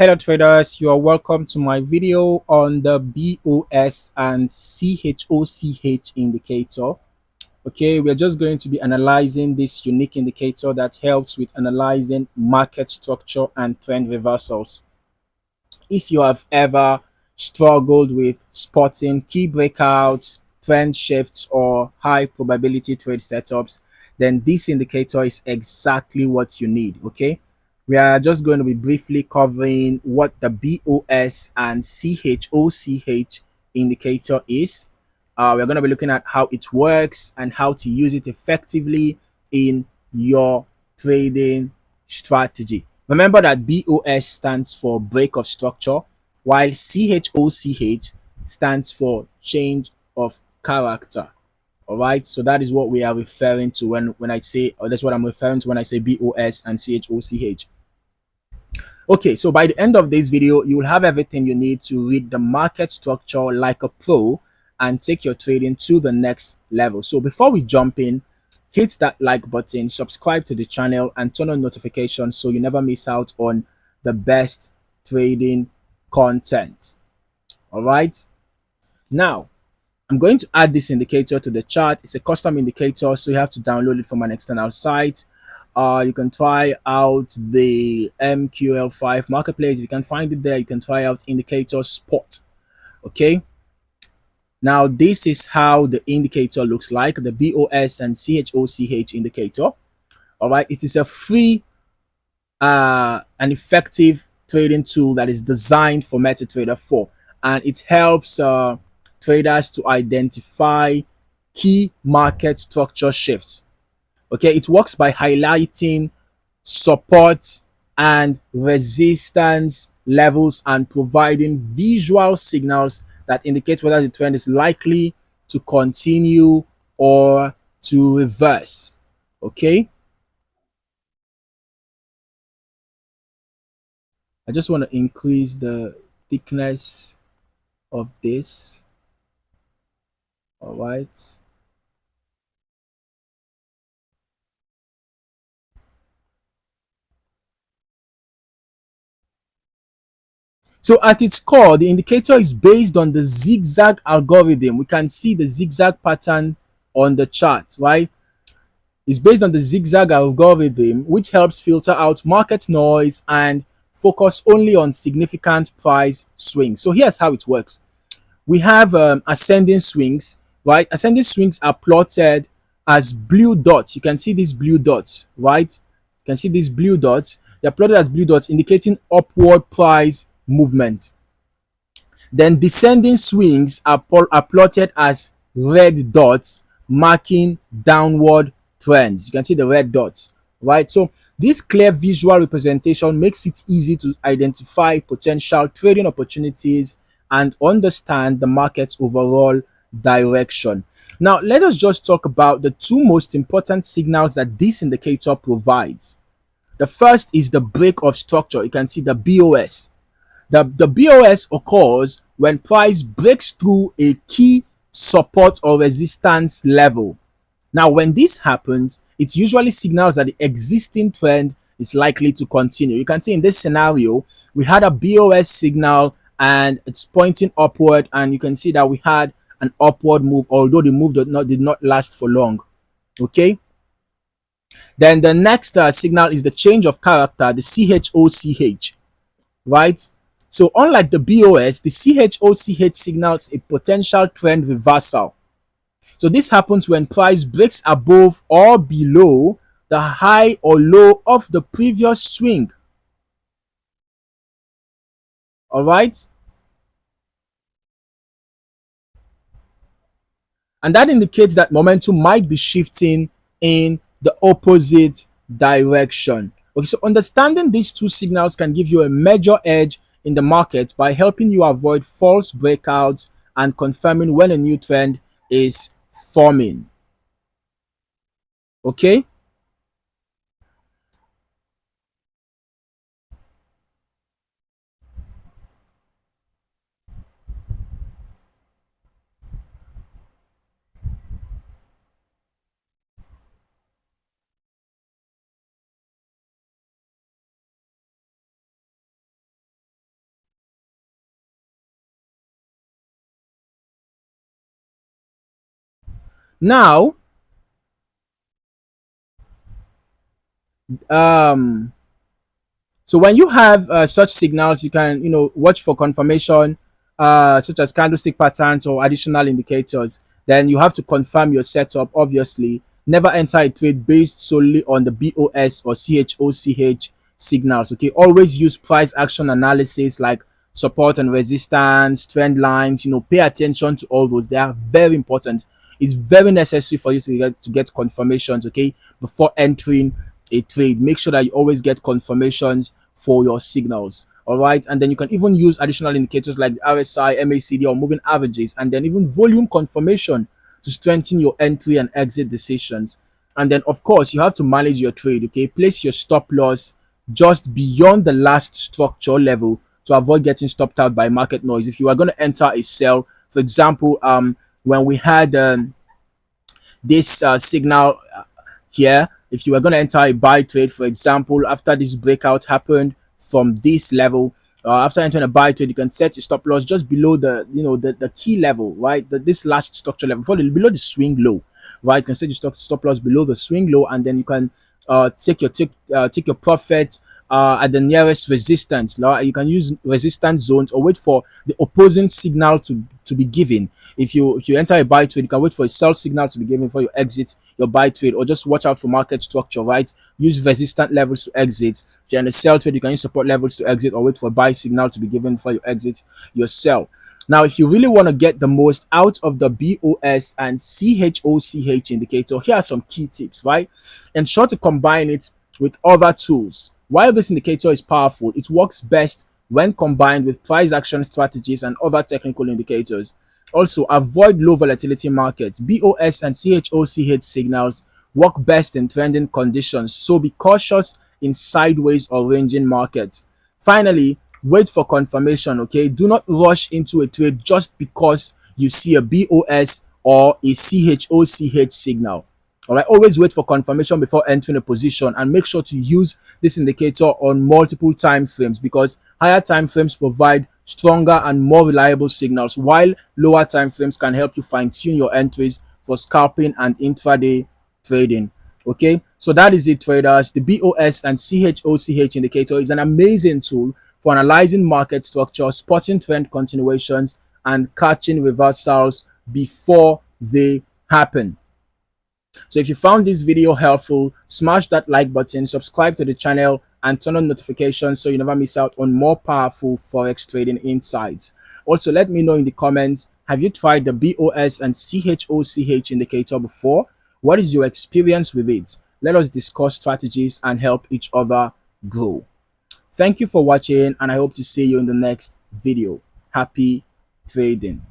Hello traders, you are welcome to my video on the BOS and CHOCH indicator. Okay, we're just going to be analyzing this unique indicator that helps with analyzing market structure and trend reversals. If you have ever struggled with spotting key breakouts, trend shifts, or high probability trade setups, then this indicator is exactly what you need. Okay, we are just going to be briefly covering what the BOS and CHOCH indicator is. We're going to be looking at how it works and how to use it effectively in your trading strategy. Remember that BOS stands for break of structure, while CHOCH stands for change of character. All right, so that is what we are referring to when I say, or that's what I'm referring to when I say BOS and CHOCH. Okay, so by the end of this video, you will have everything you need to read the market structure like a pro and take your trading to the next level. So before we jump in, hit that like button, subscribe to the channel, and turn on notifications so you never miss out on the best trading content. All right, now I'm going to add this indicator to the chart. It's a custom indicator, so you have to download it from an external site. You can try out the MQL5 marketplace. If you can find it there, you can try out indicator spot. Okay, now this is how the indicator looks like, the BOS and CHOCH indicator. All right, it is a free and effective trading tool that is designed for MetaTrader 4, and it helps traders to identify key market structure shifts. Okay, it works by highlighting support and resistance levels and providing visual signals that indicate whether the trend is likely to continue or to reverse. Okay, I just want to increase the thickness of this. All right. So at its core, the indicator is based on the ZigZag algorithm. We can see the ZigZag pattern on the chart, right? It's based on the ZigZag algorithm, which helps filter out market noise and focus only on significant price swings. So here's how it works. We have ascending swings, right? Ascending swings are plotted as blue dots. You can see these blue dots, right? You can see these blue dots. They're plotted as blue dots, indicating upward price movement. Then descending swings are plotted as red dots, marking downward trends. You can see the red dots, right? So this clear visual representation makes it easy to identify potential trading opportunities and understand the market's overall direction. Now, let us just talk about the two most important signals that this indicator provides. The first is the break of structure. You can see the BOS. The BOS occurs when price breaks through a key support or resistance level. Now, when this happens, it usually signals that the existing trend is likely to continue. You can see in this scenario, we had a BOS signal and it's pointing upward, and you can see that we had an upward move, although the move did not last for long. Okay. Then the next signal is the change of character, the CHOCH, right? So unlike the BOS, the CHOCH signals a potential trend reversal. So this happens when price breaks above or below the high or low of the previous swing. All right. And that indicates that momentum might be shifting in the opposite direction. Okay, so understanding these two signals can give you a major edge in the market by helping you avoid false breakouts and confirming when a new trend is forming. Okay. Now, um so when you have such signals, you can watch for confirmation, such as candlestick patterns or additional indicators. Then you have to confirm your setup. Obviously, never enter a trade based solely on the BOS or CHOCH signals. Okay, always use price action analysis like support and resistance, trend lines. Pay attention to all those. They are very important. It's very necessary for you to get confirmations. Okay, before entering a trade, make sure that you always get confirmations for your signals. All right, and then you can even use additional indicators like RSI, MACD, or moving averages, and then even volume confirmation to strengthen your entry and exit decisions. And then, of course, you have to manage your trade. Okay, place your stop loss just beyond the last structure level to avoid getting stopped out by market noise. If you are going to enter a sell, for example, when we had this signal here, if you were going to enter a buy trade, for example, after this breakout happened from this level, after entering a buy trade, you can set your stop loss just below the key level, right? This last structure level, below the swing low, right? You can set your stop loss below the swing low, and then you can take your profit at the nearest resistance. You can use resistance zones or wait for the opposing signal to be given. If you enter a buy trade, you can wait for a sell signal to be given before you exit your buy trade, or just watch out for market structure, right? Use resistant levels to exit. If you're in a sell trade, you can use support levels to exit, or wait for a buy signal to be given before you exit your sell. Now, if you really want to get the most out of the BOS and CHOCH indicator, here are some key tips, right? Ensure to combine it with other tools. While this indicator is powerful, it works best when combined with price action strategies and other technical indicators. Also, avoid low volatility markets. BOS and CHOCH signals work best in trending conditions, so be cautious in sideways or ranging markets. Finally, wait for confirmation. Okay, do not rush into a trade just because you see a BOS or a CHOCH signal. All right, always wait for confirmation before entering a position, and make sure to use this indicator on multiple time frames, because higher time frames provide stronger and more reliable signals, while lower time frames can help you fine-tune your entries for scalping and intraday trading. Okay, so that is it, traders. The BOS and CHOCH indicator is an amazing tool for analyzing market structure, spotting trend continuations, and catching reversals before they happen. So if you found this video helpful, smash that like button, subscribe to the channel, and turn on notifications so you never miss out on more powerful forex trading insights. Also, let me know in the comments, have you tried the BOS and CHOCH indicator before? What is your experience with it? Let us discuss strategies and help each other grow. Thank you for watching, and I hope to see you in the next video. Happy trading.